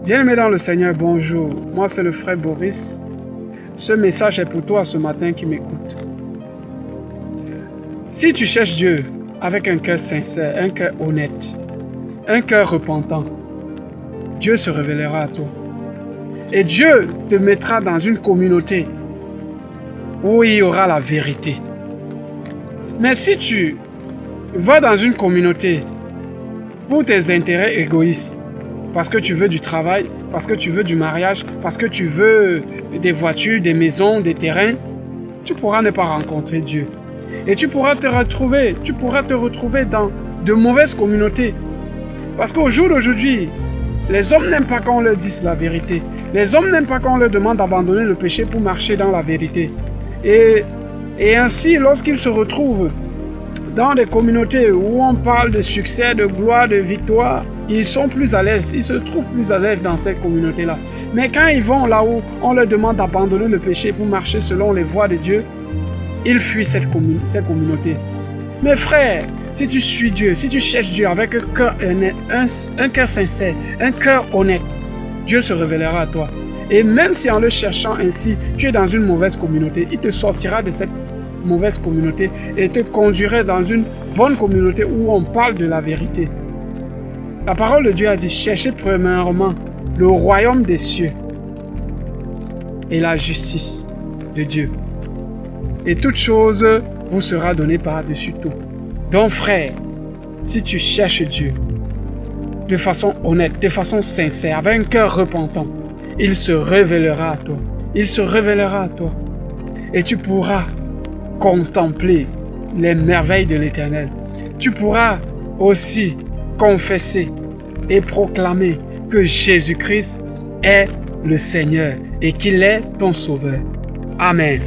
Bien-aimé dans le Seigneur, bonjour. Moi, c'est le frère Boris. Ce message est pour toi ce matin qui m'écoute. Si tu cherches Dieu avec un cœur sincère, un cœur honnête, un cœur repentant, Dieu se révélera à toi. Et Dieu te mettra dans une communauté où il y aura la vérité. Mais si tu vas dans une communauté pour tes intérêts égoïstes, parce que tu veux du travail, parce que tu veux du mariage, parce que tu veux des voitures, des maisons, des terrains, tu pourras ne pas rencontrer Dieu. Et tu pourras te retrouver dans de mauvaises communautés. Parce qu'au jour d'aujourd'hui, les hommes n'aiment pas quand on leur dise la vérité. Les hommes n'aiment pas quand on leur demande d'abandonner le péché pour marcher dans la vérité. Et ainsi, lorsqu'ils se retrouvent dans des communautés où on parle de succès, de gloire, de victoire, ils sont plus à l'aise, ils se trouvent plus à l'aise dans cette communauté-là. Mais quand ils vont là où on leur demande d'abandonner le péché pour marcher selon les voies de Dieu, ils fuient cette communauté. Mes frères, si tu suis Dieu, si tu cherches Dieu avec un cœur sincère, un cœur honnête, Dieu se révélera à toi. Et même si en le cherchant ainsi, tu es dans une mauvaise communauté, il te sortira de cette mauvaise communauté et te conduira dans une bonne communauté où on parle de la vérité. La parole de Dieu a dit, cherchez premièrement le royaume des cieux et la justice de Dieu. Et toute chose vous sera donnée par-dessus tout. Donc frère, si tu cherches Dieu de façon honnête, de façon sincère, avec un cœur repentant, il se révélera à toi. Il se révélera à toi. Et tu pourras contempler les merveilles de l'Éternel. Tu pourras aussi confesser et proclamer que Jésus-Christ est le Seigneur et qu'il est ton Sauveur. Amen.